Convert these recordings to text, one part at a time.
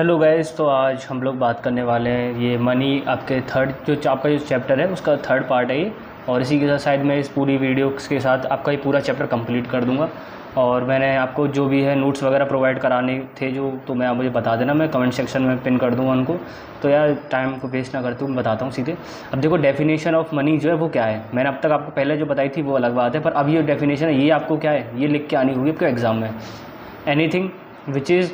Hello guys, तो आज हम लोग बात करने वाले हैं ये मनी आपके थर्ड आपका जो चैप्टर है उसका थर्ड पार्ट है ये। और इसी के साथ शायद मैं इस पूरी वीडियो के साथ आपका ये पूरा चैप्टर कंप्लीट कर दूंगा। और मैंने आपको जो भी है नोट्स वगैरह प्रोवाइड कराने थे जो, तो मैं आप मुझे बता देना, मैं कमेंट सेक्शन में पिन कर दूंगा उनको। तो यार टाइम को वेस्ट ना करते हुए बताता हूँ सीधे। अब देखो, डेफिनेशन ऑफ मनी जो है वो क्या है, मैंने अब तक आपको पहले जो बताई थी वो अलग बात है, पर अब ये डेफिनेशन है ये आपको क्या है, ये लिख के आनी होगी आपके एग्ज़ाम में। Anything which is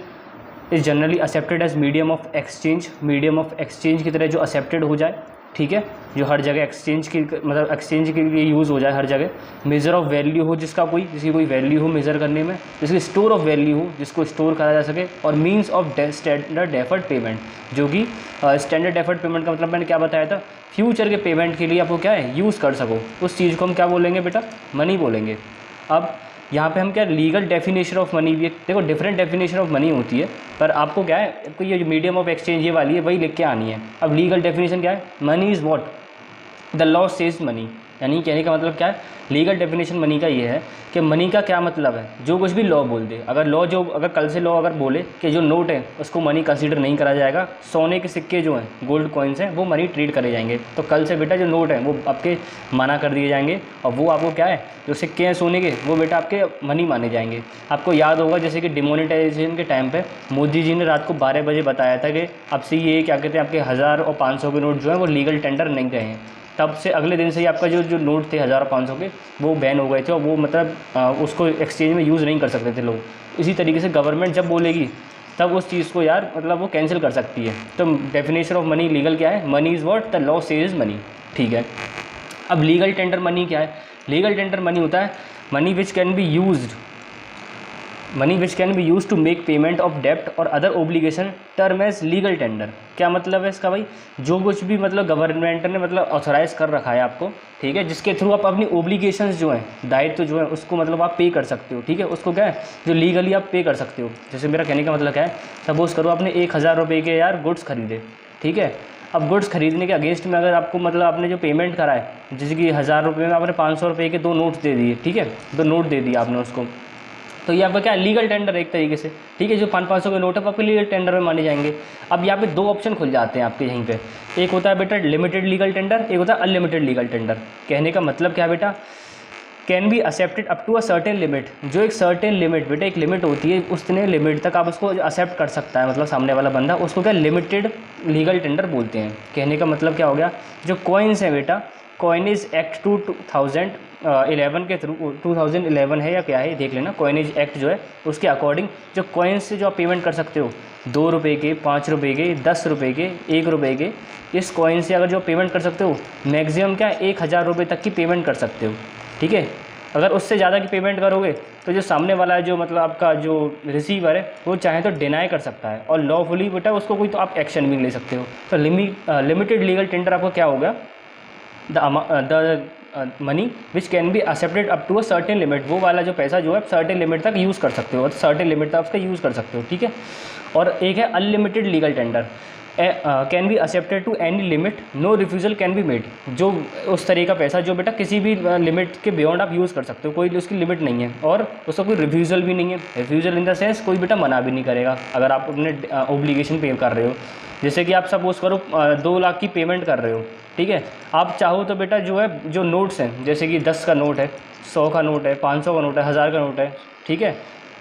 generally accepted as medium of exchange, medium of exchange की तरह जो एक्सेप्टेड हो जाए, ठीक है, जो हर जगह एक्सचेंज की मतलब एक्सचेंज के लिए यूज़ हो जाए हर जगह। मेजर ऑफ वैल्यू हो जिसकी कोई वैल्यू हो मेज़र करने में, जिसकी स्टोर ऑफ वैल्यू हो जिसको स्टोर करा जा सके। और means of standard deferred payment, जो कि स्टैंडर्ड डेफर्ड पेमेंट का मतलब मैंने क्या बताया था, फ्यूचर के पेमेंट के लिए आपको क्या है यूज़ कर सको, उस चीज़ को हम क्या बोलेंगे बेटा, मनी बोलेंगे। अब यहाँ पे हम क्या लीगल डेफिनेशन ऑफ मनी भी, देखो डिफरेंट डेफिनेशन ऑफ मनी होती है, पर आपको क्या है, आपको ये जो मीडियम ऑफ एक्सचेंज ये वाली है वही लिख के आनी है। अब लीगल डेफिनेशन क्या है, money is what the law says money, यानी कहने का मतलब क्या है, लीगल डेफिनेशन मनी का ये है कि मनी का क्या मतलब है, जो कुछ भी लॉ बोल दे। अगर कल से लॉ अगर बोले कि जो नोट है उसको मनी कंसीडर नहीं करा जाएगा, सोने के सिक्के जो हैं गोल्ड कॉइन्स हैं वो मनी ट्रीट करे जाएंगे, तो कल से बेटा जो नोट हैं वो आपके मना कर दिए जाएंगे, और वो आपको क्या है, जो सिक्के हैं सोने के वो बेटा आपके मनी माने जाएंगे। आपको याद होगा जैसे कि डिमोनेटाइजेशन के टाइम पे मोदी जी ने रात को 12 बजे बताया था कि अब से ये क्या कहते हैं, आपके 1000 और 500 के नोट जो हैं वो लीगल टेंडर नहीं गए हैं। तब से अगले दिन से ही आपका जो नोट थे 1000 और 500 के वो बैन हो गए थे, और वो मतलब उसको एक्सचेंज में यूज़ नहीं कर सकते थे लोग। इसी तरीके से गवर्नमेंट जब बोलेगी तब उस चीज़ को यार मतलब वो कैंसिल कर सकती है। तो डेफिनेशन ऑफ मनी लीगल क्या है, money is what the law says money, ठीक है। अब लीगल टेंडर मनी क्या है, लीगल टेंडर मनी होता है money which can be used to make payment of डेप्ट और other obligation term as legal tender. क्या मतलब है इसका भाई, जो कुछ भी मतलब गवर्नमेंट ने मतलब ऑथोराइज कर रखा है आपको, ठीक है, जिसके थ्रू आप अपनी ओब्लिगेशंस जो हैं, दायित्व जो है उसको मतलब आप पे कर सकते हो, ठीक है, उसको क्या है जो लीगली आप पे कर सकते हो। जैसे मेरा कहने का मतलब क्या है, सपोज करो आपने 1000 रुपये के यार गुड्स खरीदे, ठीक है। अब गुड्स खरीदने के अगेंस्ट में अगर आपको मतलब आपने जो पेमेंट करा है, जैसे कि 1000 रुपये में आपने 500 रुपये के 2 नोट्स दे दिए, ठीक है, 2 नोट दे दिए आपने उसको, तो ये आपका क्या है लीगल टेंडर है एक तरीके से, ठीक है। जो 500 के नोट है आपके लीगल टेंडर में माने जाएंगे। अब यहाँ पे 2 ऑप्शन खुल जाते हैं आपके यहीं पे, एक होता है बेटा लिमिटेड लीगल टेंडर, एक होता है अनलिमिटेड लीगल टेंडर। कहने का मतलब क्या है बेटा, can be accepted up to a certain limit, जो एक सर्टेन लिमिट बेटा एक लिमिट होती है, उतने लिमिट तक आप उसको एक्सेप्ट कर सकता है, मतलब सामने वाला बंदा, उसको क्या लिमिटेड लीगल टेंडर बोलते हैं। कहने का मतलब क्या हो गया, जो कॉइन्स हैं बेटा, कॉइनेज एक्ट 2011 के थ्रू, 2011 है या क्या है देख लेना, कॉइनेज एक्ट जो है उसके अकॉर्डिंग जो कॉइन्स से जो आप पेमेंट कर सकते हो, 2 रुपये के, 5 रुपये के, 10 रुपये के, 1 रुपये के, इस कॉइन से अगर जो पेमेंट कर सकते हो, मैक्सिमम क्या है 1000 रुपये तक की पेमेंट कर सकते हो, ठीक है। अगर उससे ज़्यादा की पेमेंट करोगे तो जो सामने वाला है, जो मतलब आपका जो रिसीवर है, वो चाहे तो डिनाई कर सकता है, और लॉफुली बेटा उसको कोई तो आप एक्शन भी ले सकते हो। तो लिमिटेड लीगल टेंडर आपको क्या होगा, the money which can be accepted up to a certain limit, वो वाला जो पैसा जो है आप सर्टेन लिमिट तक यूज़ कर सकते हो, सर्टेन लिमिट तक उसका यूज़ कर सकते हो, ठीक है। और एक है unlimited legal tender, can be accepted to any limit, no refusal can be made, जो उस तरह का पैसा जो बेटा किसी भी लिमिट के बियॉन्ड आप यूज़ कर सकते हो, कोई उसकी लिमिट नहीं है, और उसका कोई रिफ्यूज़ल भी नहीं है। रिफ्यूज़ल इन द सेंस कोई बेटा मना भी नहीं करेगा अगर आप अपने ओब्लिगेशन पे कर रहे हो। जैसे कि आप सपोज करो 2 लाख की पेमेंट कर रहे हो, ठीक है, आप चाहो तो बेटा जो है जो नोट्स हैं, जैसे कि 10 का नोट है, 100 का नोट है, 500 का नोट है, 1000 का नोट है, ठीक है,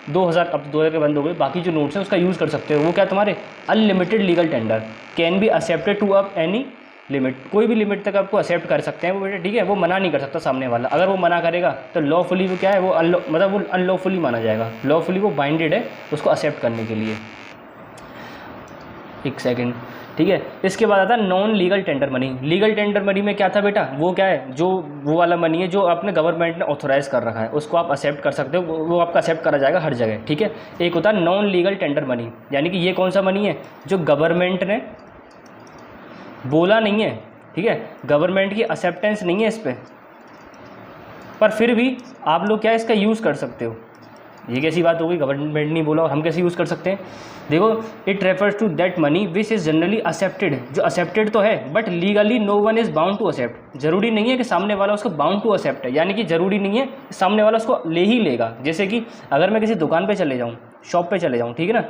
2000, अब 2000 के बंद हो गए, बाकी जो नोट्स हैं उसका यूज़ कर सकते हो। वो क्या तुम्हारे unlimited legal tender, can be accepted to up any limit, कोई भी लिमिट तक आपको एक्सेप्ट कर सकते हैं वो बेटा, ठीक है। वो मना नहीं कर सकता सामने वाला, अगर वो मना करेगा तो लॉफुली वो क्या है, वो मतलब वो अनलॉफुली माना जाएगा, लॉफुली वो बाइंडेड है उसको एक्सेप्ट करने के लिए। एक सेकेंड, ठीक है। इसके बाद आता है non legal tender money. Legal tender money में क्या था बेटा, वो क्या है, जो वो वाला मनी है जो आपने गवर्नमेंट ने ऑथोराइज कर रखा है, उसको आप एक्सेप्ट कर सकते हो, वो आपका एक्सेप्ट करा जाएगा हर जगह, ठीक है। एक होता है नॉन लीगल टेंडर मनी, यानी कि ये कौन सा मनी है, जो गवर्नमेंट ने बोला नहीं है, ठीक है, गवर्नमेंट की एक्सेप्टेंस नहीं है इस पर फिर भी आप लोग क्या इसका यूज़ कर सकते हो। ये कैसी बात हो गई, गवर्नमेंट नहीं बोला और हम कैसे यूज़ कर सकते हैं। देखो, it refers to that money which is generally accepted, जो एक्सेप्टेड तो है but legally no one is bound to accept. जरूरी नहीं है कि सामने वाला उसको बाउंड टू एक्सेप्ट है, यानी कि जरूरी नहीं है सामने वाला उसको ले ही लेगा। जैसे कि अगर मैं किसी दुकान पे चले जाऊँ, शॉप पे चले जाऊँ, ठीक है ना,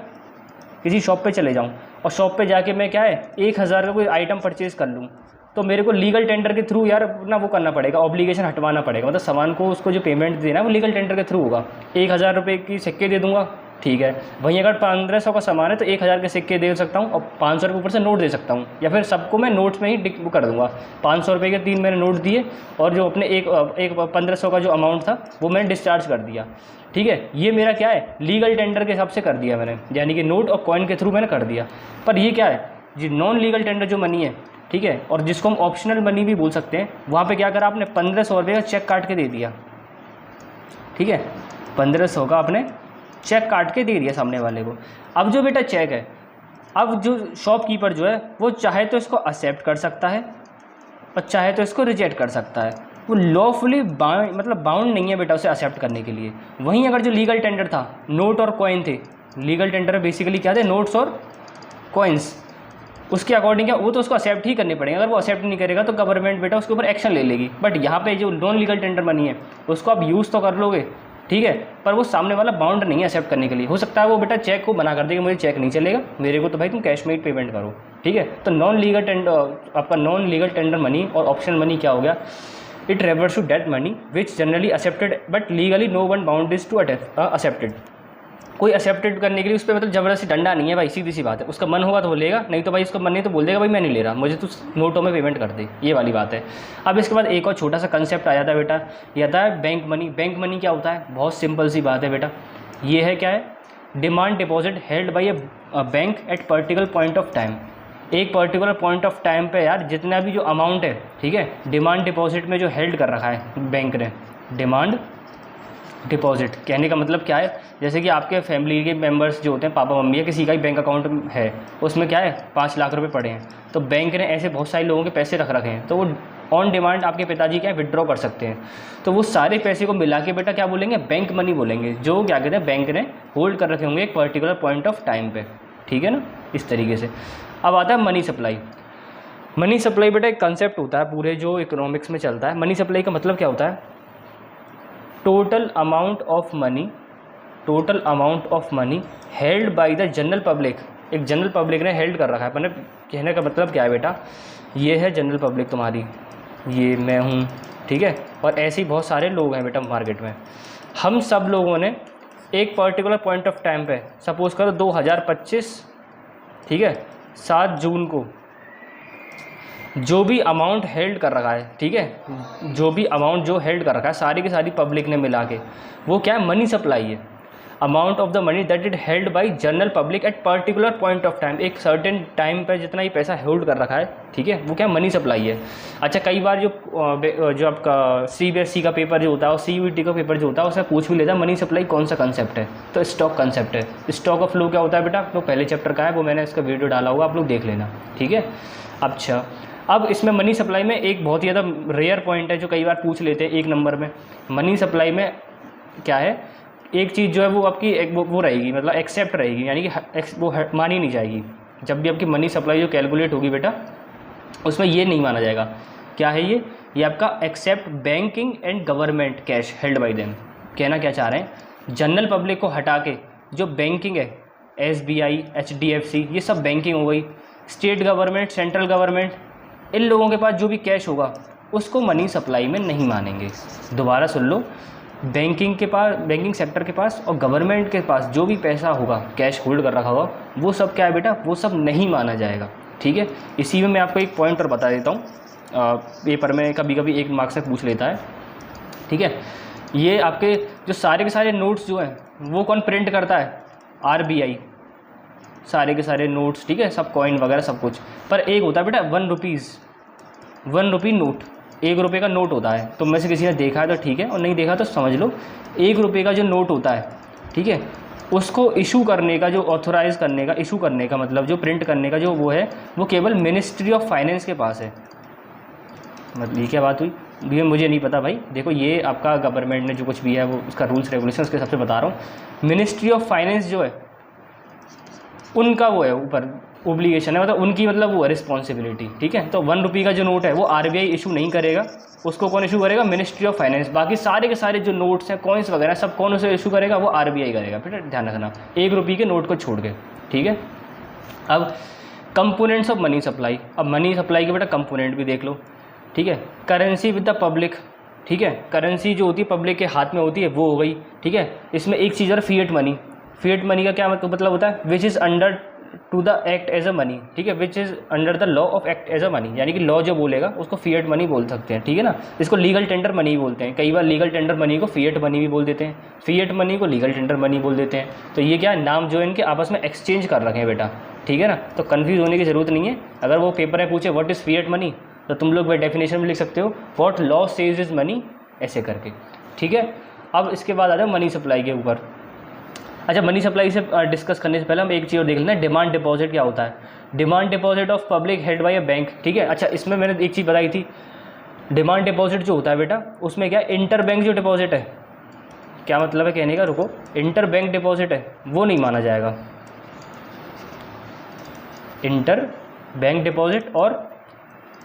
किसी शॉप पे चले जाऊँ और शॉप पे जाके मैं क्या है 1000 का कोई आइटम परचेज़ कर लूँ, तो मेरे को लीगल टेंडर के थ्रू यार ना वो करना पड़ेगा, ऑब्लिगेशन हटवाना पड़ेगा, मतलब सामान को उसको जो पेमेंट देना है वो लीगल टेंडर के थ्रू होगा। 1000 रुपये की सिक्के दे दूंगा, ठीक है। वहीं अगर 1500 का सामान है तो 1000 के सिक्के दे सकता हूँ और 500 रुपये ऊपर से नोट दे सकता हूँ, या फिर सबको मैं नोट्स में ही वो कर दूँगा। 500 रुपये के 3 मैंने नोट दिए और जो अपने एक 1500 का जो अमाउंट था वो मैंने डिस्चार्ज कर दिया, ठीक है। ये मेरा क्या है लीगल टेंडर के हिसाब से कर दिया मैंने, यानी कि नोट और कॉइन के थ्रू मैंने कर दिया। पर ये क्या है जी नॉन लीगल टेंडर जो मनी है, ठीक है, और जिसको हम ऑप्शनल मनी भी बोल सकते हैं, वहाँ पे क्या करा आपने 1500 रुपये का चेक काट के दे दिया, ठीक है। 1500 का आपने चेक काट के दे दिया सामने वाले को। अब जो बेटा चेक है, अब जो शॉपकीपर जो है वो चाहे तो इसको एक्सेप्ट कर सकता है और चाहे तो इसको रिजेक्ट कर सकता है। वो लॉफुली मतलब बाउंड नहीं है बेटा उसे एक्सेप्ट करने के लिए। वहीं अगर जो लीगल टेंडर था, नोट और कॉइन थे, लीगल टेंडर बेसिकली क्या थे, नोट्स और कॉइन्स, उसके अकॉर्डिंग क्या वो तो उसको एक्सेप्ट ही करने पड़ेंगे। अगर वो एक्सेप्ट नहीं करेगा तो गवर्नमेंट बेटा उसके ऊपर एक्शन ले लेगी। बट यहाँ पे जो नॉन लीगल टेंडर मनी है उसको आप यूज़ तो कर लोगे, ठीक है, पर वो सामने वाला बाउंड नहीं है एक्सेप्ट करने के लिए। हो सकता है वो बेटा चेक को बना कर देगा, मुझे चेक नहीं चलेगा, मेरे को तो भाई तुम कैश में ही पेमेंट करो, ठीक है। तो नॉन लीगल टेंडर, आपका नॉन लीगल टेंडर मनी और ऑप्शनल मनी क्या हो गया, it refers to that money which generally accepted but legally no one bound is to accepted. कोई एक्सेप्टेड करने के लिए उस पर मतलब ज़बरदस्ती डंडा नहीं है भाई, सीधी सी बात है। उसका मन होगा तो वो लेगा, नहीं तो भाई उसका मन नहीं तो बोल देगा भाई मैं नहीं ले रहा, मुझे तो नोटों में पेमेंट कर दे, ये वाली बात है। अब इसके बाद एक और छोटा सा कंसेप्ट आ जाता है बेटा, ये आता है बैंक मनी। बैंक मनी क्या होता है, बहुत सिंपल सी बात है बेटा, ये है क्या है, demand deposit held by a bank at particular point of time. एक पर्टिकुलर पॉइंट ऑफ टाइम पे यार जितना भी जो अमाउंट है, ठीक है, डिमांड डिपॉजिट में जो हेल्ड कर रखा है बैंक ने, डिमांड डिपॉजिट कहने का मतलब क्या है, जैसे कि आपके फैमिली के मेंबर्स जो होते हैं, पापा मम्मी या किसी का ही बैंक अकाउंट है, उसमें क्या है 5 लाख रुपए पड़े हैं, तो बैंक ने ऐसे बहुत सारे लोगों के पैसे रख रखे हैं, तो वो ऑन डिमांड आपके पिताजी क्या है विड्रॉ कर सकते हैं। तो वो सारे पैसे को मिला के बेटा क्या बोलेंगे, बैंक मनी बोलेंगे, जो क्या कहते हैं बैंक ने होल्ड कर रखे होंगे एक पर्टिकुलर पॉइंट ऑफ टाइम पे, ठीक है ना, इस तरीके से। अब आता है मनी सप्लाई। मनी सप्लाई बेटा एक कंसेप्ट होता है पूरे जो इकोनॉमिक्स में चलता है। मनी सप्लाई का मतलब क्या होता है, total amount of money held by the general public. एक जनरल पब्लिक ने हेल्ड कर रखा है, मैंने कहने का मतलब क्या है बेटा, ये है जनरल पब्लिक तुम्हारी, ये मैं हूँ, ठीक है, और ऐसे ही बहुत सारे लोग हैं बेटा मार्केट में। हम सब लोगों ने एक पर्टिकुलर पॉइंट ऑफ टाइम पे, सपोज करो 2025, ठीक है, 7 जून को जो भी अमाउंट हेल्ड कर रखा है, ठीक है, जो भी अमाउंट जो हेल्ड कर रखा है सारी की सारी पब्लिक ने मिला के, वो क्या है, मनी सप्लाई है। Amount of the money that it held by general public at particular point of time, एक सर्टेन टाइम पर जितना ही पैसा होल्ड कर रखा है, ठीक है, वो क्या मनी सप्लाई है। अच्छा, कई बार जो आपका CBSE का पेपर जो होता है और CUET का पेपर जो होता है उसमें पूछ भी लेता है मनी सप्लाई कौन सा कंसेप्ट है, तो स्टॉक कंसेप्ट है। स्टॉक ऑफ फ्लो क्या होता है बेटा, तो पहले चैप्टर का है, वो मैंने इसका वीडियो डाला होगा, आप लोग देख लेना, ठीक है। अच्छा, अब इसमें मनी सप्लाई में एक बहुत ही ज़्यादा रेयर पॉइंट है जो कई बार पूछ लेते हैं 1 नंबर में। मनी सप्लाई में क्या है, एक चीज़ जो है वो आपकी वो रहेगी, मतलब एक्सेप्ट रहेगी, यानी कि वो मानी नहीं जाएगी। जब भी आपकी मनी सप्लाई जो कैलकुलेट होगी बेटा, उसमें ये नहीं माना जाएगा। क्या है ये आपका except banking and government cash held by them. कहना क्या चाह रहे हैं, जनरल पब्लिक को हटा के जो बैंकिंग है, SBI, HDFC, ये सब बैंकिंग हो गई, स्टेट गवर्नमेंट, सेंट्रल गवर्नमेंट, इन लोगों के पास जो भी कैश होगा उसको मनी सप्लाई में नहीं मानेंगे। दोबारा सुन लो, बैंकिंग के पास, बैंकिंग सेक्टर के पास और गवर्नमेंट के पास जो भी पैसा होगा, कैश होल्ड कर रखा होगा, वो सब क्या है बेटा, वो सब नहीं माना जाएगा, ठीक है। इसी में मैं आपको एक पॉइंट और बता देता हूँ, पेपर में कभी कभी 1 मार्क्स से पूछ लेता है, ठीक है। ये आपके जो सारे के सारे नोट्स जो हैं वो कौन प्रिंट करता है, RBI, सारे के सारे नोट्स, ठीक है, सब कॉइन वगैरह सब कुछ। पर एक होता है बेटा 1 रुपी नोट, 1 रुपये का नोट होता है। तुम में से किसी ने देखा है तो ठीक है, और नहीं देखा तो समझ लो, 1 रुपये का जो नोट होता है, ठीक है, उसको इशू करने का, जो ऑथोराइज़ करने का, इशू करने का मतलब जो प्रिंट करने का जो वो है, वो केवल मिनिस्ट्री ऑफ फाइनेंस के पास है। मतलब ये क्या बात हुई, ये मुझे नहीं पता भाई, देखो ये आपका गवर्नमेंट ने जो कुछ भी है वो उसका रूल्स रेगुलेशन उसके हिसाब से बता रहा हूँ। मिनिस्ट्री ऑफ फाइनेंस जो है उनका वो है ऊपर ओब्लिगेशन है, मतलब उनकी मतलब वो है रिस्पॉन्सिबिलिटी, ठीक है। तो 1 रुपये का जो नोट है वो RBI इशू नहीं करेगा, उसको कौन इशू करेगा, मिनिस्ट्री ऑफ फाइनेंस। बाकी सारे के सारे जो नोट्स हैं, कॉइन्स वगैरह सब कौन उसे इशू करेगा, वो RBI करेगा। फिर ध्यान रखना, 1 रुपये के नोट को छोड़ के, ठीक है। अब कंपोनेंट्स ऑफ मनी सप्लाई, अब मनी सप्लाई के बेटा कंपोनेंट भी देख लो, ठीक है। करेंसी विद द पब्लिक, ठीक है, करेंसी जो होती है पब्लिक के हाथ में होती है वो हो गई, ठीक है। इसमें एक चीज़ और फिएट मनी, फिएट मनी का क्या मतलब होता है, which is under to the act as a money, ठीक है, which is under the law of act as a money, यानी कि लॉ जो बोलेगा उसको फिएट मनी बोल सकते हैं, ठीक है ना। इसको लीगल टेंडर मनी बोलते हैं, कई बार लीगल टेंडर मनी को फिएट मनी भी बोल देते हैं, फिएट मनी को लीगल टेंडर मनी बोल देते हैं। तो ये क्या नाम जो है इनके आपस में एक्सचेंज कर रखे हैं बेटा, ठीक है ना। तो कन्फ्यूज़ होने की ज़रूरत नहीं है। अगर वो पेपर में पूछे व्हाट इज़ फिएट मनी, तो तुम लोग भाई डेफिनेशन में लिख सकते हो what law says is money, ऐसे करके, ठीक है। अब इसके बाद आ जाओ मनी सप्लाई के ऊपर। अच्छा, मनी सप्लाई से डिस्कस करने से पहले हम एक चीज़ और देख लेना है, डिमांड डिपॉजिट क्या होता है। Demand deposit of public held by a bank, ठीक है। अच्छा, इसमें मैंने एक चीज़ बताई थी, डिमांड डिपॉजिट जो होता है बेटा उसमें क्या इंटर बैंक जो डिपॉजिट है, क्या मतलब है कहने का, रुको, इंटर बैंक डिपॉजिट है वो नहीं माना जाएगा। इंटर बैंक डिपॉजिट और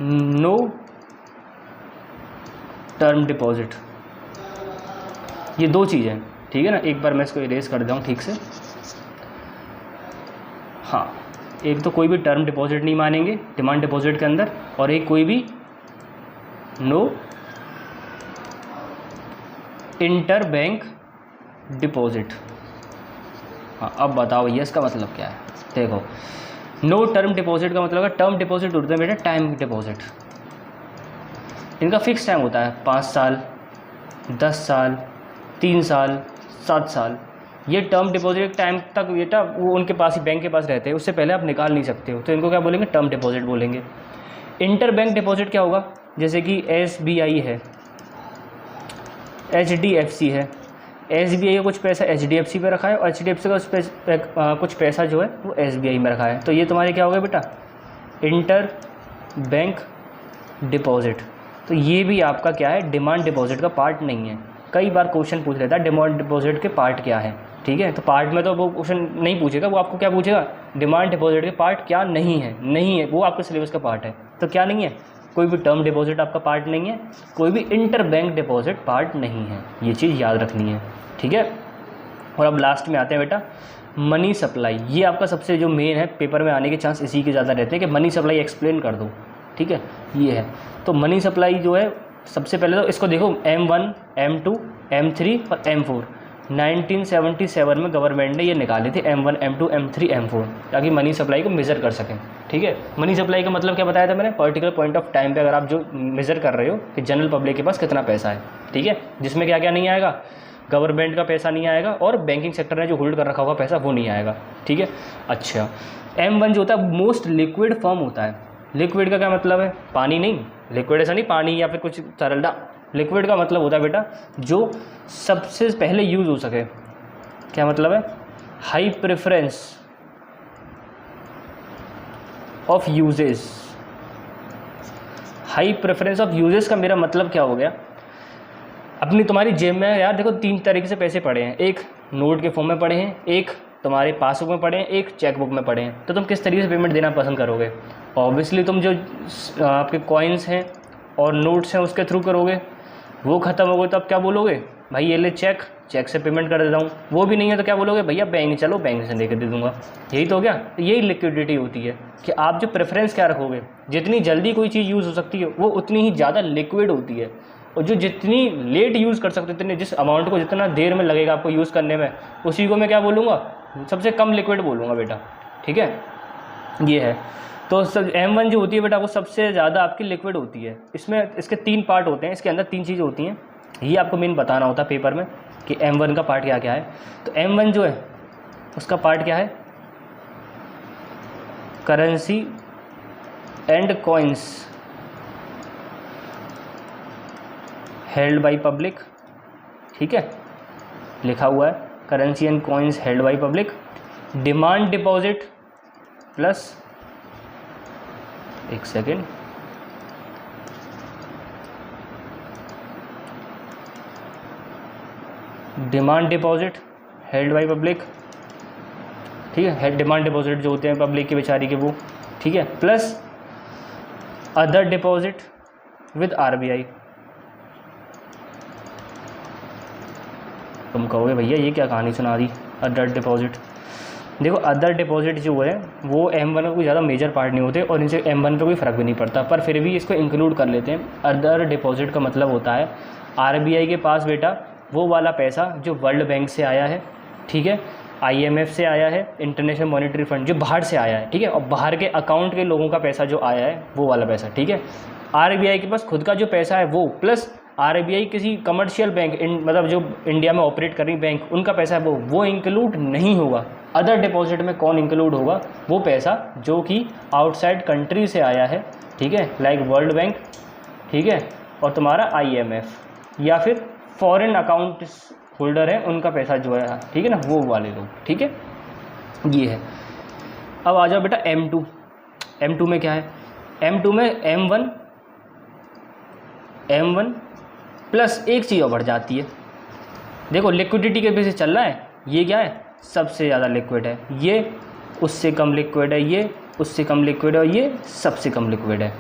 नो टर्म डिपॉजिट, ये दो चीज़ें, ठीक है ना। एक बार मैं इसको इरेज कर दूँ ठीक से। हाँ, एक तो कोई भी टर्म डिपॉजिट नहीं मानेंगे डिमांड डिपॉजिट के अंदर, और एक कोई भी नो इंटर बैंक डिपॉजिट। हाँ, अब बताओ भैया इसका मतलब क्या है। देखो, नो टर्म डिपॉजिट का मतलब है, टर्म डिपॉजिट होता है बेटा टाइम डिपॉजिट, इनका फिक्स टाइम होता है 5 साल, 10 साल, 3 साल, 7 साल। ये टर्म डिपॉजिट टाइम तक बेटा वो उनके पास ही बैंक के पास रहते हैं, उससे पहले आप निकाल नहीं सकते हो, तो इनको क्या बोलेंगे, टर्म डिपॉजिट बोलेंगे। इंटर बैंक डिपॉजिट क्या होगा, जैसे कि SBI है, HDFC है, SBI का कुछ पैसा HDFC पे रखा है और HDFC का कुछ पैसा जो है वो SBI में रखा है, तो ये तुम्हारे क्या हो गया बेटा, इंटर बैंक डिपॉजिट। तो ये भी आपका क्या है, डिमांड डिपॉजिट का पार्ट नहीं है। कई बार क्वेश्चन पूछ लेता है डिमांड डिपॉजिट के पार्ट क्या है, ठीक है। तो पार्ट में तो वो क्वेश्चन नहीं पूछेगा, वो आपको क्या पूछेगा, डिमांड डिपॉजिट के पार्ट क्या नहीं है, नहीं है वो आपके सिलेबस का पार्ट है। तो क्या नहीं है, कोई भी टर्म डिपॉजिट आपका पार्ट नहीं है, कोई भी इंटर बैंक डिपॉजिट पार्ट नहीं है, ये चीज़ याद रखनी है, ठीक है। और अब लास्ट में आते हैं बेटा मनी सप्लाई। ये आपका सबसे जो मेन है, पेपर में आने के चांस इसी के ज़्यादा रहते हैं कि मनी सप्लाई एक्सप्लेन कर दो, ठीक है, ये है। तो मनी सप्लाई जो है, सबसे पहले तो इसको देखो, M1, M2, M3 और M4 1977 में गवर्नमेंट ने ये निकाले थे, M1, M2, M3, M4, ताकि मनी सप्लाई को मेज़र कर सकें, ठीक है। मनी सप्लाई का मतलब क्या बताया था मैंने, पर्टिकुलर पॉइंट ऑफ टाइम पे अगर आप जो मेज़र कर रहे हो कि जनरल पब्लिक के पास कितना पैसा है, ठीक है, जिसमें क्या क्या नहीं आएगा, गवर्नमेंट का पैसा नहीं आएगा और बैंकिंग सेक्टर ने जो होल्ड कर रखा होगा पैसा वो नहीं आएगा, ठीक है। अच्छा, M1 जो होता है मोस्ट लिक्विड फॉर्म होता है। लिक्विड का क्या मतलब है, पानी नहीं, लिक्विड ऐसा नहीं पानी या फिर कुछ तरल, लिक्विड का मतलब होता है बेटा जो सबसे पहले यूज़ हो सके। क्या मतलब है, high preference of uses. High preference of uses का मेरा मतलब क्या हो गया, अपनी तुम्हारी जेब में यार देखो 3 तरीके से पैसे पड़े हैं, एक नोट के फॉर्म में पड़े हैं, एक तुम्हारे पासबुक में पड़े हैं, एक चेकबुक में पड़े हैं, तो तुम किस तरीके से पेमेंट देना पसंद करोगे। ऑब्वियसली तुम जो आपके कॉइन्स हैं और नोट्स हैं उसके थ्रू करोगे, वो ख़त्म हो गए तो अब क्या बोलोगे, भाई ये ले चेक से पेमेंट कर देता हूँ। वो भी नहीं है तो क्या बोलोगे, भैया बैंक चलो बैंक से लेकर दे दूँगा। यही तो हो गया, यही लिक्विडिटी होती है कि आप जो प्रेफरेंस क्या रखोगे, जितनी जल्दी कोई चीज़ यूज़ हो सकती है वो उतनी ही ज़्यादा लिक्विड होती है, और जो जितनी लेट यूज़ कर सकते हो, इतने जिस अमाउंट को जितना देर में लगेगा आपको यूज़ करने में, उसी को मैं क्या बोलूँगा, सबसे कम लिक्विड बोलूँगा बेटा, ठीक है, ये है। तो M1 जो होती है बेटा वो सबसे ज़्यादा आपकी लिक्विड होती है। इसमें इसके 3 पार्ट होते हैं, इसके अंदर 3 चीज़ें होती हैं, ये आपको मेन बताना होता है पेपर में कि M1 का पार्ट क्या क्या है। तो M1 जो है उसका पार्ट क्या है, currency and coins held by public, ठीक है, लिखा हुआ है currency and coins held by public. Demand deposit plus, एक second, demand deposit held by public, ठीक है, डिमांड डिपॉजिट जो होते हैं पब्लिक की बेचारी के वो, ठीक है, plus other deposit with RBI। तुम कहोगे भैया ये क्या कहानी सुना दी, अदर डिपॉजिट, देखो अदर डिपॉजिट जो है वो M1 का कोई ज़्यादा मेजर पार्ट नहीं होते और इनसे M1 पे कोई फ़र्क भी नहीं पड़ता, पर फिर भी इसको इंक्लूड कर लेते हैं। अदर डिपॉजिट का मतलब होता है RBI के पास बेटा वो वाला पैसा जो वर्ल्ड बैंक से आया है, ठीक है, IMF से आया है, इंटरनेशनल मॉनेटरी फंड जो बाहर से आया है, ठीक है, और बाहर के अकाउंट के लोगों का पैसा जो आया है वो वाला पैसा, ठीक है। RBI के पास खुद का जो पैसा है वो, प्लस RBI किसी कमर्शियल बैंक मतलब जो इंडिया में ऑपरेट कर रही बैंक उनका पैसा है वो इंक्लूड नहीं होगा। अदर डिपॉजिट में कौन इंक्लूड होगा? वो पैसा जो कि आउटसाइड कंट्री से आया है, ठीक है, लाइक वर्ल्ड बैंक, ठीक है, और तुम्हारा IMF या फिर फॉरेन अकाउंट होल्डर है उनका पैसा जो है, ठीक है ना, वो वाले लोग, ठीक है, ये है। अब आ जाओ बेटा M2। M2 में क्या है? M2 में M1 प्लस एक चीज़ और बढ़ जाती है। देखो लिक्विडिटी के बेसिस चल रहा है, ये क्या है? सबसे ज़्यादा लिक्विड है, ये उससे कम लिक्विड है, ये उससे कम लिक्विड है और ये सबसे कम लिक्विड है,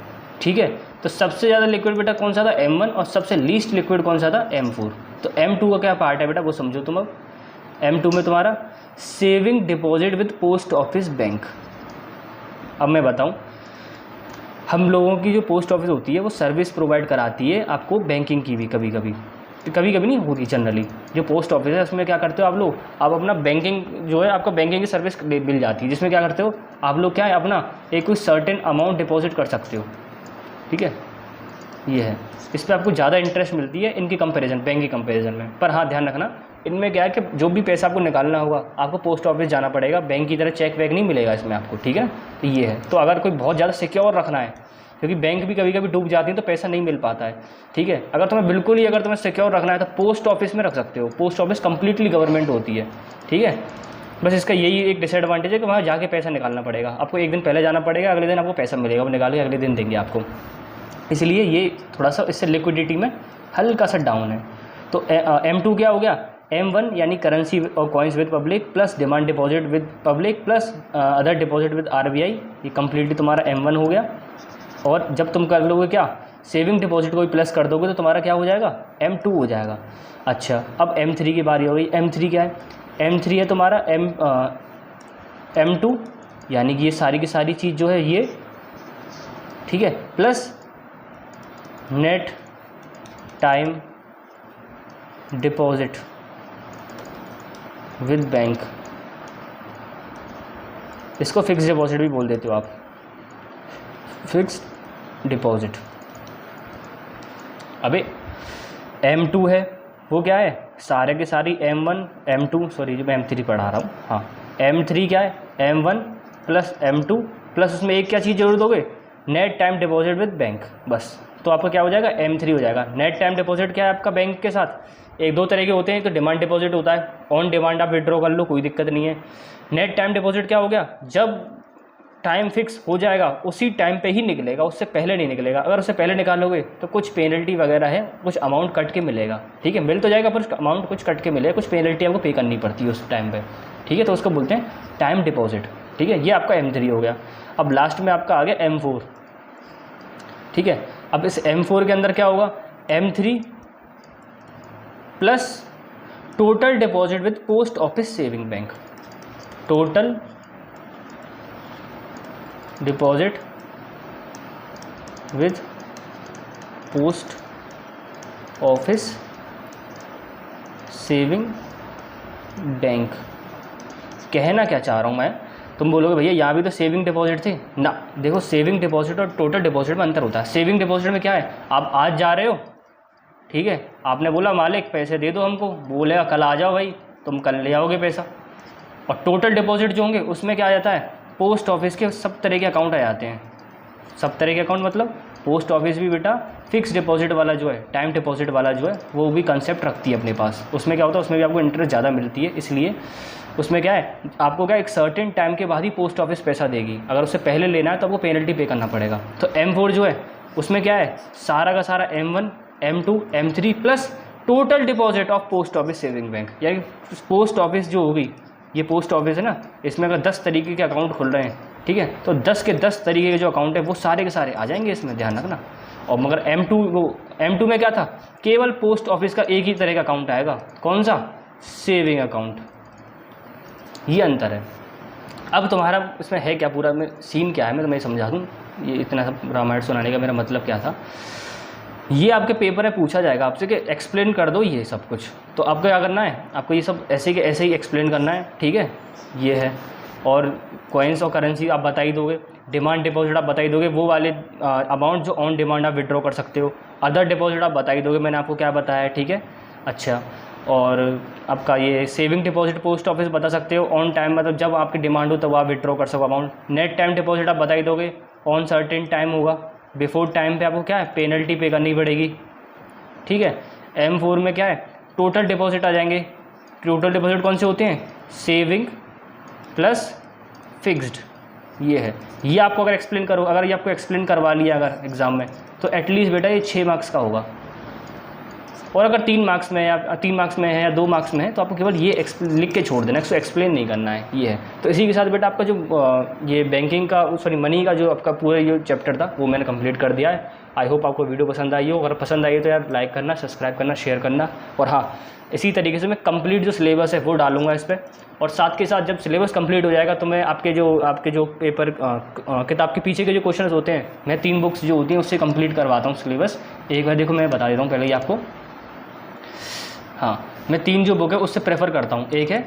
ठीक है। तो सबसे ज़्यादा लिक्विड बेटा कौन सा था? M1, और सबसे लीस्ट लिक्विड कौन सा था? M4। तो M2 का क्या पार्ट है बेटा वो समझो तुम। अब M2 में तुम्हारा saving deposit with post office bank. अब मैं बताऊं, हम लोगों की जो पोस्ट ऑफिस होती है वो सर्विस प्रोवाइड कराती है आपको बैंकिंग की भी, कभी कभी नहीं होती जनरली। जो पोस्ट ऑफिस है उसमें क्या करते हो आप लोग, आप अपना बैंकिंग जो है आपका बैंकिंग की सर्विस मिल जाती है, जिसमें क्या करते हो आप लोग, क्या है, अपना एक कोई सर्टेन अमाउंट डिपॉजिट कर सकते हो, ठीक है, ये है। इस पर आपको ज़्यादा इंटरेस्ट मिलती है इनकी कंपैरिजन, बैंक की कंपैरिजन में। पर हाँ ध्यान रखना, इनमें क्या है कि जो भी पैसा आपको निकालना होगा आपको पोस्ट ऑफिस जाना पड़ेगा, बैंक की तरह चेक वेक नहीं मिलेगा इसमें आपको, ठीक है। तो ये है। तो अगर कोई बहुत ज़्यादा सिक्योर रखना है, क्योंकि बैंक भी कभी कभी डूब जाती है तो पैसा नहीं मिल पाता है, ठीक है। अगर तुम्हें बिल्कुल ही अगर तुम्हें सिक्योर रखना है तो पोस्ट ऑफिस में रख सकते हो। पोस्ट ऑफिस कंप्लीटली गवर्नमेंट होती है, ठीक है। बस इसका यही एक डिसएडवांटेज है कि वहाँ जाके पैसा निकालना पड़ेगा आपको, एक दिन पहले जाना पड़ेगा, अगले दिन आपको पैसा मिलेगा, वो निकाल के अगले दिन देंगे आपको। इसलिए ये थोड़ा सा इससे लिक्विडिटी में हल्का सा डाउन है। तो M2 क्या हो गया? M1 यानी करेंसी और coins with public plus demand deposit with public plus other deposit with RBI, ये कम्प्लीटली तुम्हारा M1 हो गया। और जब तुम कर लोगे क्या, सेविंग डिपॉजिट को भी प्लस कर दोगे तो तुम्हारा क्या हो जाएगा? M2 हो जाएगा। अच्छा, अब M3 की बारी हो गई। M3 क्या है? M3 है तुम्हारा M2 यानी कि ये सारी की सारी चीज़ जो है ये, ठीक है, plus net time deposit with bank, इसको फिक्स डिपॉजिट भी बोल देते हो आप, फिक्स्ड डिपॉजिट। अबे M2 है वो क्या है? सारे के सारी M1 M2 सॉरी जो मैं M3 पढ़ा रहा हूँ, हाँ, M3 क्या है? M1 प्लस M2 प्लस उसमें एक क्या चीज़ जोड़ दोगे? Net time deposit with bank, बस। तो आपका क्या हो जाएगा? M3 हो जाएगा। नेट टाइम डिपॉजिट क्या है आपका बैंक के साथ? एक दो तरह के होते हैं, तो डिमांड डिपॉजिट होता है, ऑन डिमांड आप विड्रॉ कर लो, कोई दिक्कत नहीं है। नेट टाइम डिपॉजिट क्या हो गया? जब टाइम फिक्स हो जाएगा उसी टाइम पे ही निकलेगा, उससे पहले नहीं निकलेगा। अगर उससे पहले निकालोगे तो कुछ पेनल्टी वगैरह है, कुछ अमाउंट कट के मिलेगा, ठीक है, मिल तो जाएगा पर अमाउंट कुछ कट के मिलेगा, कुछ पेनल्टी आपको पे करनी पड़ती है उस टाइम पे, ठीक है। तो उसको बोलते हैं टाइम डिपॉजिट, ठीक है। ये आपका M3 हो गया। अब लास्ट में आपका आ गया M4, ठीक है। अब इस M4 के अंदर क्या होगा? M3 plus total deposit with post office saving bank, total deposit with post office saving bank. कहना क्या चाह रहा हूँ मैं, तुम बोलोगे भैया यहाँ भी तो सेविंग डिपॉजिट थी ना। देखो सेविंग डिपॉजिट और टोटल डिपॉजिट में अंतर होता है। सेविंग डिपॉजिट में क्या है, आप आज जा रहे हो, ठीक है, आपने बोला मालिक पैसे दे दो हमको, बोलेगा कल आ जाओ भाई, तुम कल ले आओगे पैसा। और टोटल डिपॉजिट जो होंगे उसमें क्या आ जाता है? पोस्ट ऑफिस के सब तरह के अकाउंट आ जाते हैं। सब तरह के अकाउंट मतलब पोस्ट ऑफिस भी बेटा फिक्स डिपॉजिट वाला जो है, टाइम डिपॉजिट वाला जो है, वो भी कंसेप्ट रखती है अपने पास। उसमें क्या होता है, उसमें भी आपको इंटरेस्ट ज़्यादा मिलती है, इसलिए उसमें क्या है, आपको क्या एक सर्टेन टाइम के बाद ही पोस्ट ऑफिस पैसा देगी। अगर उससे पहले लेना है तो आपको पेनल्टी पे करना पड़ेगा। तो M4 जो है उसमें क्या है, सारा का सारा M1 M2 M3 plus total deposit of post office saving bank. यानी पोस्ट ऑफिस जो होगी, ये पोस्ट ऑफिस है ना, इसमें अगर 10 तरीके के अकाउंट खुल रहे हैं, ठीक है, तो 10 के 10 तरीके के जो अकाउंट है वो सारे के सारे आ जाएंगे इसमें, ध्यान रखना। और मगर M2 में क्या था, केवल पोस्ट ऑफिस का एक ही तरह का अकाउंट आएगा, कौन सा? Saving account. ये अंतर है, अब तुम्हारा इसमें है क्या पूरा में सीन क्या है, मैं तुम्हें समझा दूँ ये इतना सब रामायण सुनाने का मेरा मतलब क्या था। ये आपके पेपर में पूछा जाएगा आपसे कि एक्सप्लेन कर दो ये सब कुछ, तो आपको क्या करना है, आपको ये सब ऐसे के ऐसे ही एक्सप्लेन करना है, ठीक है। ये है, और कॉइन्स और करेंसी आप बता ही दोगे, डिमांड डिपॉजिट आप बता ही दोगे, वो वाले अमाउंट जो ऑन डिमांड आप विड्रॉ कर सकते हो, अदर डिपॉजिट आप बता ही दोगे, मैंने आपको क्या बताया है, ठीक है। अच्छा, और आपका ये सेविंग डिपॉजिट पोस्ट ऑफिस बता सकते हो, ऑन टाइम मतलब जब आपकी डिमांड हो तब आप विड्रॉ कर सको अमाउंट। नेट टाइम डिपॉजिट आप बता ही दोगे, ऑन सर्टेन टाइम होगा, बिफोर टाइम पे आपको क्या है पेनल्टी पे करनी पड़ेगी, ठीक है। M4 में क्या है, टोटल डिपॉजिट आ जाएंगे। टोटल डिपॉजिट कौन से होते हैं, सेविंग प्लस फिक्स्ड, ये है। ये आपको अगर एक्सप्लेन करो, अगर ये आपको एक्सप्लेन करवा लिया अगर एग्ज़ाम में, तो एटलीस्ट बेटा ये 6 मार्क्स का होगा। और अगर 3 मार्क्स में या 3 मार्क्स में है या 2 मार्क्स में है तो आपको केवल ये लिख के छोड़ देना है, इसको एक्सप्लेन नहीं करना है, ये है। तो इसी के साथ बेटा आपका जो ये बैंकिंग का सॉरी मनी का जो आपका पूरा ये चैप्टर था वो मैंने कंप्लीट कर दिया है। आई होप आपको वीडियो पसंद आई हो, अगर पसंद आई हो तो यार लाइक करना, सब्सक्राइब करना, शेयर करना। और हाँ, इसी तरीके से मैं कंप्लीट जो सिलेबस है वो डालूंगा इस पर, और साथ के साथ जब सिलेबस कंप्लीट हो जाएगा तो मैं आपके जो पेपर किताब के पीछे के जो क्वेश्चन होते हैं, मैं 3 बुक्स जो होती हैं उससे कंप्लीट करवाता हूँ सिलेबस। एक बार देखो मैं बता देता हूँ पहले ही आपको, हाँ मैं 3 जो बुक है उससे प्रेफर करता हूँ। एक है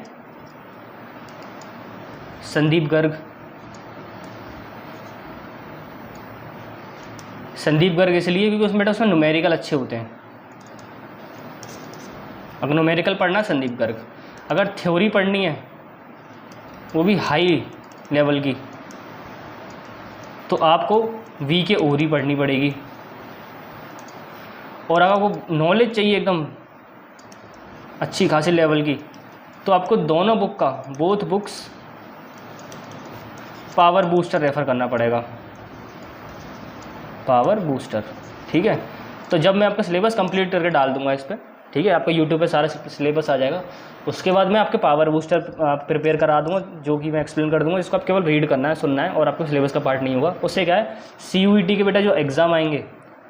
संदीप गर्ग, इसलिए क्योंकि उसमें बेटा उसमें न्यूमेरिकल अच्छे होते हैं। अगर न्यूमेरिकल पढ़ना है संदीप गर्ग, अगर थ्योरी पढ़नी है वो भी हाई लेवल की, तो आपको वी के ओरी पढ़नी पड़ेगी। और अगर वो नॉलेज चाहिए एकदम अच्छी खासी लेवल की, तो आपको दोनों बुक का, both books power booster refer करना पड़ेगा, पावर बूस्टर, ठीक है। तो जब मैं आपका सिलेबस कंप्लीट करके डाल दूंगा इस पर, ठीक है, आपका यूट्यूब पे सारा सिलेबस आ जाएगा, उसके बाद मैं आपके पावर बूस्टर प्रिपेयर करा दूंगा, जो कि मैं एक्सप्लेन कर दूंगा। इसको आप केवल रीड करना है, सुनना है, और आपको सिलेबस का पार्ट नहीं होगा। उससे क्या है, CUET के बेटा जो एग्ज़ाम आएंगे,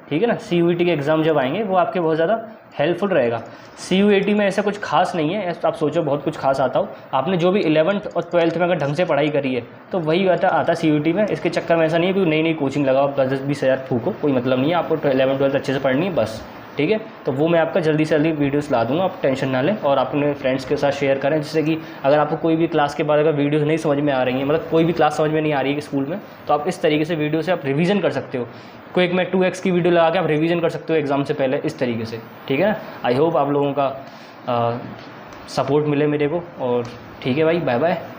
ठीक है ना, CUET के एग्ज़ाम जब आएंगे वो आपके बहुत ज़्यादा हेल्पफुल रहेगा। CUET में ऐसा कुछ खास नहीं है, आप सोचो बहुत कुछ खास आता हो, आपने जो भी 11th और 12th में अगर ढंग से पढ़ाई करी है तो वही आता CUET में। इसके चक्कर में ऐसा नहीं है कि नई कोचिंग लगाओ, 10-20 हज़ार फूको, कोई मतलब नहीं है। आपको 11th-12th अच्छे से पढ़नी है बस, ठीक है। तो वो मैं आपका जल्दी से जल्दी वीडियोस ला दूंगा, आप टेंशन ना लें। और अपने फ्रेंड्स के साथ शेयर करें, जिससे कि अगर आपको कोई भी क्लास के बाद अगर वीडियोस नहीं समझ में आ रही हैं, मतलब कोई भी क्लास समझ में नहीं आ रही है स्कूल में, तो आप इस तरीके से वीडियो से आप रिवीजन कर सकते हो। क्विक में 2x की वीडियो लगा के आप रिवीजन कर सकते हो एग्ज़ाम से पहले, इस तरीके से, ठीक है ना। आई होप आप लोगों का सपोर्ट मिले मेरे को, और ठीक है भाई, बाय बाय।